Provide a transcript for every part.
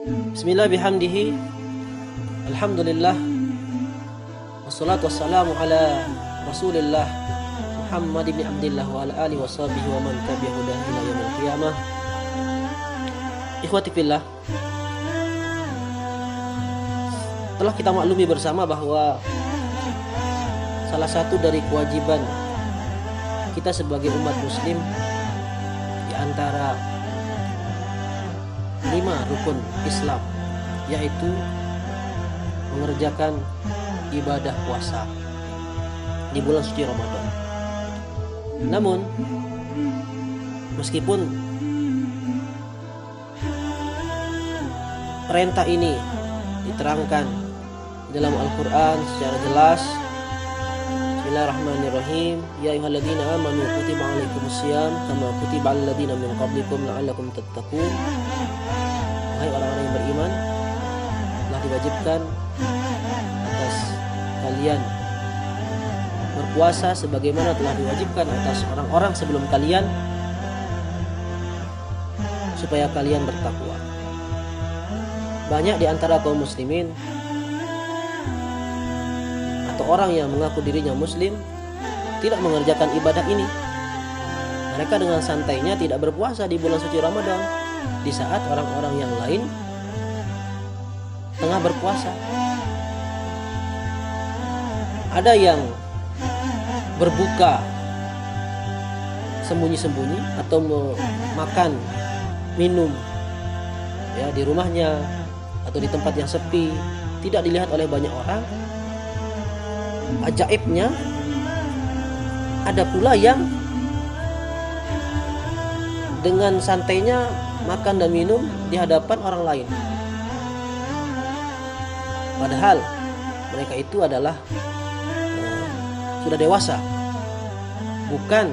Bismillah bihamdihi. Alhamdulillah. Wassalatu wassalamu ala Rasulillah Muhammad ibn Abdillah wa ala alihi wa sahbihi wa man tabi'ahu ila yaumil qiyamah. Ikhwati fillah, telah kita maklumi bersama bahwa salah satu dari kewajiban kita sebagai umat muslim di antara 5 rukun Islam, yaitu mengerjakan ibadah puasa di bulan suci Ramadan. Namun meskipun perintah ini diterangkan dalam Al-Quran secara jelas, Bismillahirrahmanirrahim, ya ayyuhalladzina amanu kutiba alaikumusiyam kama kutiba alal ladzina min qablikum la'allakum tattaqun. Wahai orang-orang yang beriman, telah diwajibkan atas kalian berpuasa sebagaimana telah diwajibkan atas orang-orang sebelum kalian, supaya kalian bertakwa. Banyak di antara kaum muslimin atau orang yang mengaku dirinya muslim tidak mengerjakan ibadah ini. Mereka dengan santainya tidak berpuasa di bulan suci Ramadan, di saat orang-orang yang lain tengah berpuasa. Ada yang berbuka sembunyi-sembunyi atau makan minum ya di rumahnya atau di tempat yang sepi, tidak dilihat oleh banyak orang. Ajaibnya, ada pula yang dengan santainya makan dan minum di hadapan orang lain, padahal mereka itu adalah sudah dewasa, bukan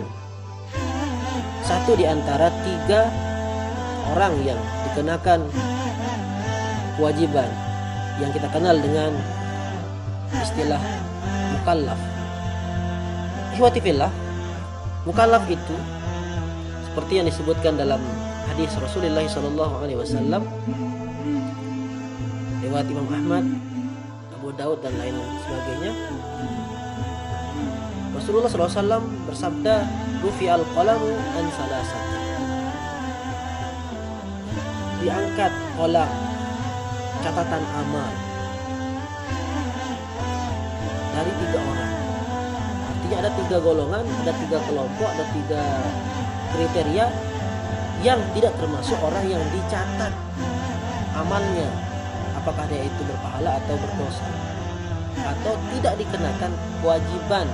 satu di antara 3 orang yang dikenakan kewajiban yang kita kenal dengan istilah mukallaf. Ikhwati fillah, mukallaf itu seperti yang disebutkan dalam hadis Rasulullah SAW riwayat Imam Ahmad, Abu Daud dan lain sebagainya. Rasulullah SAW bersabda, rufi'al qalamu an salasat, diangkat kolam catatan amal dari 3 orang. Artinya ada 3 golongan, ada 3 kelompok, ada 3 kriteria yang tidak termasuk orang yang dicatat amalnya, apakah dia itu berpahala atau berdosa, atau tidak dikenakan kewajiban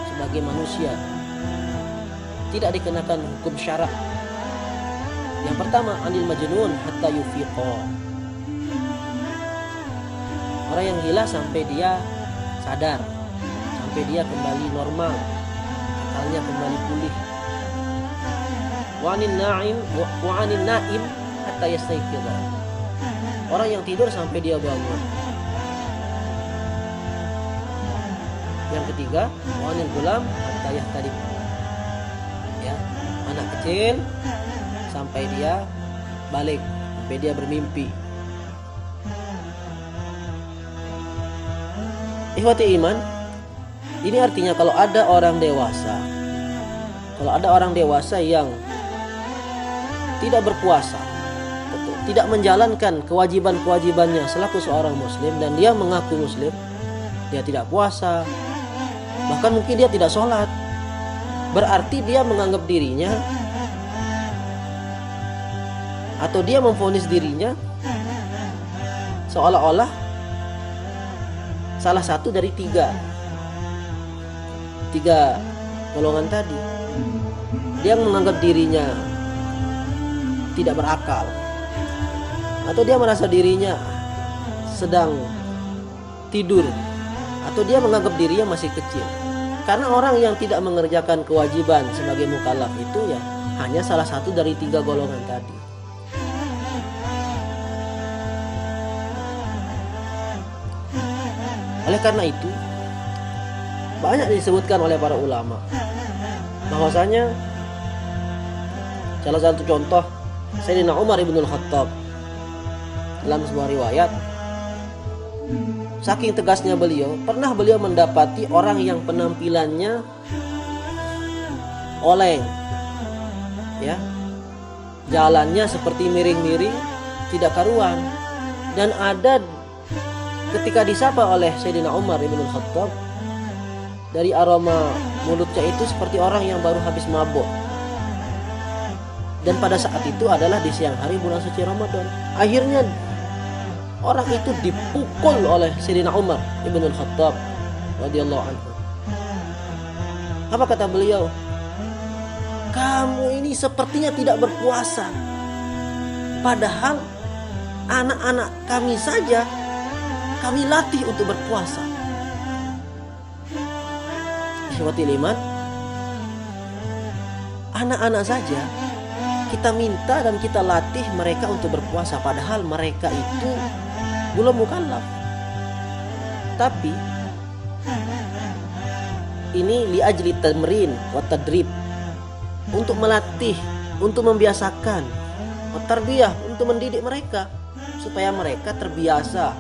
sebagai manusia, tidak dikenakan hukum syarak. Yang pertama, anil majnun hatta yufiqa, orang yang gila sampai dia sadar, sampai dia kembali normal, akalnya kembali pulih. Wa anil naim hatta yastayqiza, orang yang tidur sampai dia bangun. Yang ketiga, wa anil gulam hatta yahtadib, ya, anak kecil sampai dia balik, sampai dia bermimpi. Ikhwati iman, ini artinya kalau ada orang dewasa yang tidak berpuasa, tidak menjalankan kewajiban-kewajibannya selaku seorang muslim, dan dia mengaku muslim, dia tidak puasa, bahkan mungkin dia tidak sholat, berarti dia menganggap dirinya atau dia memvonis dirinya seolah-olah salah satu dari 3 golongan tadi. Dia menganggap dirinya tidak berakal, atau dia merasa dirinya sedang tidur, atau dia menganggap dirinya masih kecil. Karena orang yang tidak mengerjakan kewajiban sebagai mukallaf itu ya hanya salah satu dari 3 golongan tadi. Oleh karena itu, banyak disebutkan oleh para ulama bahwasanya salah satu contoh Sayyidina Umar ibn al-Khattab. Dalam sebuah riwayat, saking tegasnya beliau, pernah beliau mendapati orang yang penampilannya oleng, ya, jalannya seperti miring-miring, tidak karuan. Dan ada ketika disapa oleh Sayyidina Umar ibn al-Khattab, dari aroma mulutnya itu seperti orang yang baru habis mabuk. Dan pada saat itu adalah di siang hari bulan suci Ramadan. Akhirnya orang itu dipukul oleh Sayyidina Umar ibn al-Khattab radhiyallahu anhu. Apa kata beliau? Kamu ini sepertinya tidak berpuasa. Padahal anak-anak kami saja kami latih untuk berpuasa. Ikhwatil iman, anak-anak saja kita minta dan kita latih mereka untuk berpuasa, padahal mereka itu belum mukallaf. Tapi ini li ajli tamrin wa tadrib, untuk melatih, untuk membiasakan, tarbiyah, untuk mendidik mereka supaya mereka terbiasa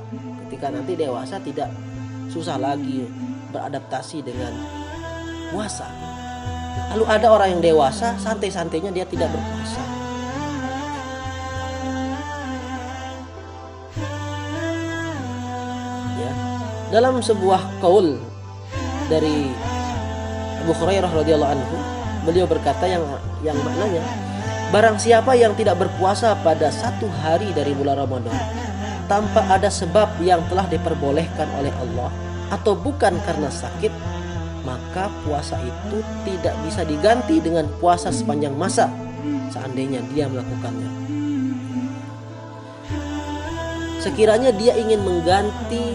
ketika nanti dewasa tidak susah lagi beradaptasi dengan puasa. Lalu ada orang yang dewasa santai-santainya dia tidak berpuasa. Ya, dalam sebuah qaul dari Abu Hurairah radhiyallahu anhu, beliau berkata yang maknanya, barang siapa yang tidak berpuasa pada satu hari dari bulan Ramadan tanpa ada sebab yang telah diperbolehkan oleh Allah atau bukan karena sakit, maka puasa itu tidak bisa diganti dengan puasa sepanjang masa seandainya dia melakukannya. Sekiranya dia ingin mengganti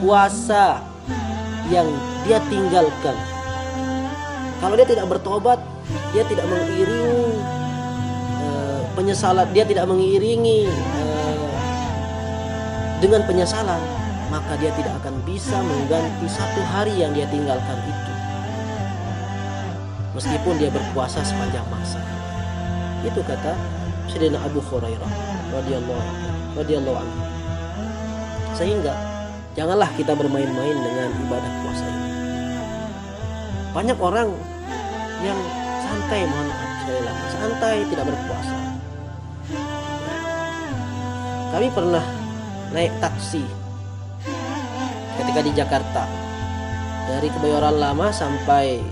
puasa yang dia tinggalkan, kalau dia tidak bertobat, dia tidak mengiringi penyesalan, dia tidak mengiringi dengan penyesalan, maka dia tidak akan bisa mengganti satu hari yang dia tinggalkan itu, meskipun dia berpuasa sepanjang masa. Itu kata Sayyidina Abu Hurairah radhiyallahu anhu. Sehingga janganlah kita bermain-main dengan ibadah puasa ini. Banyak orang yang santai, mohon maaf sekali lagi, santai tidak berpuasa. Kami pernah naik taksi ketika di Jakarta, dari Kebayoran Lama sampai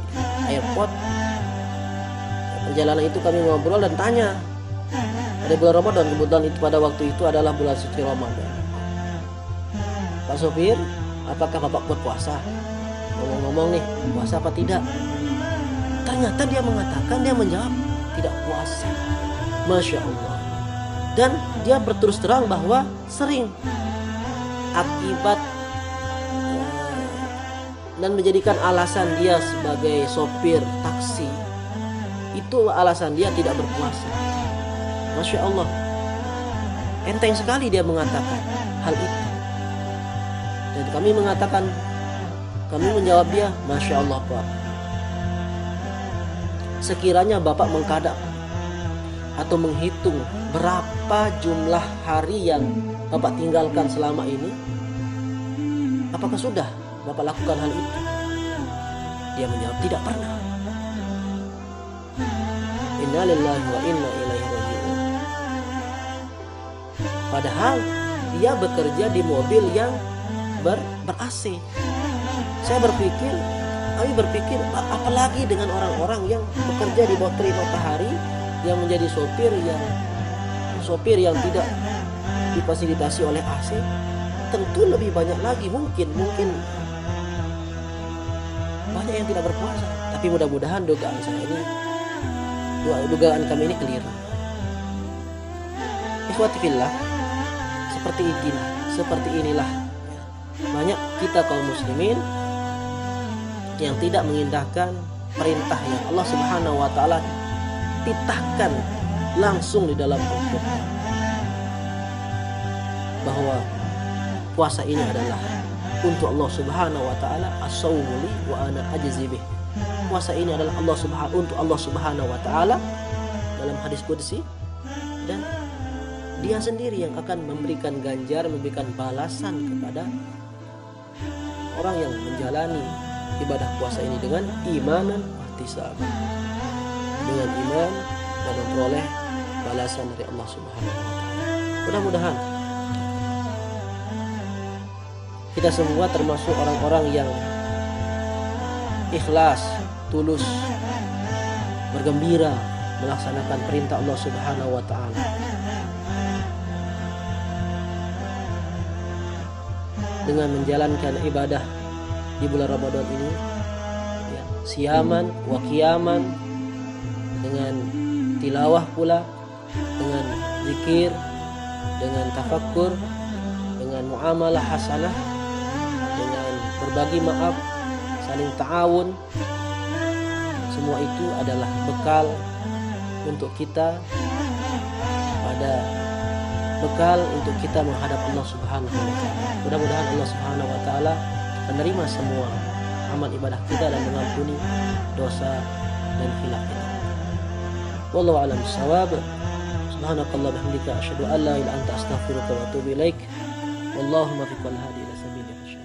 airport. Perjalanan itu kami ngobrol dan tanya, ada bulan Ramadan, kebetulan itu pada waktu itu adalah bulan suci Ramadan. Pak sopir, apakah bapak berpuasa? Ngomong-ngomong nih, puasa apa tidak? Ternyata dia mengatakan, dia menjawab tidak puasa. Masya Allah. Dan dia berterus terang bahwa sering akibat dan menjadikan alasan dia sebagai sopir taksi, itu alasan dia tidak berpuasa. Masya Allah, enteng sekali dia mengatakan hal itu. Dan kami mengatakan, kami menjawab dia, Masya Allah Pak, sekiranya Bapak mengkadap atau menghitung berapa jumlah hari yang Bapak tinggalkan selama ini, apakah sudah Bapak lakukan hal itu? Dia menjawab, tidak pernah. Inna lillahi wa inna ilaihi raji'un. Padahal dia bekerja di mobil yang ber-AC. Kami berpikir apalagi dengan orang-orang yang bekerja di bawah terik matahari, yang menjadi sopir yang tidak difasilitasi oleh AC, tentu lebih banyak lagi mungkin banyak yang tidak berpuasa. Tapi mudah-mudahan dugaan kami ini keliru. Ikhwati fillah, seperti inilah banyak kita kaum muslimin yang tidak mengindahkan perintah yang Allah Subhanahu wa taala titahkan langsung di dalam Al-Qur'an, bahwa puasa ini adalah untuk Allah Subhanahu wa taala, as-shaumu li wa ana ajzi bih. Puasa ini adalah untuk Allah Subhanahu wa taala. Dalam hadis qudsi, dan dia sendiri yang akan memberikan ganjar, memberikan balasan kepada orang yang menjalani ibadah puasa ini dengan iman dan ihtisaban, dengan iman dan memperoleh balasan dari Allah Subhanahu wa taala. Mudah-mudahan kita semua termasuk orang-orang yang ikhlas, tulus, bergembira melaksanakan perintah Allah Subhanahu wa taala. Dengan menjalankan ibadah di bulan Ramadan ini, ya, siaman wa qiyaman, dengan tilawah pula, dengan zikir, dengan tafakkur, dengan muamalah hasanah, dengan berbagi maaf, saling ta'awun. Semua itu adalah bekal untuk kita, bekal untuk kita menghadap Allah Subhanahu wa taala. Mudah-mudahan Allah Subhanahu wa taala menerima semua amal ibadah kita dan mengampuni dosa dan khilaf kita. Wallahu a'lam bissawab. Subhanakallah bihamdika asyhadu an la ilaha illa anta astaghfiruka wa atubu ilaik. Wallahumma fi kulli hadi ila sabilika.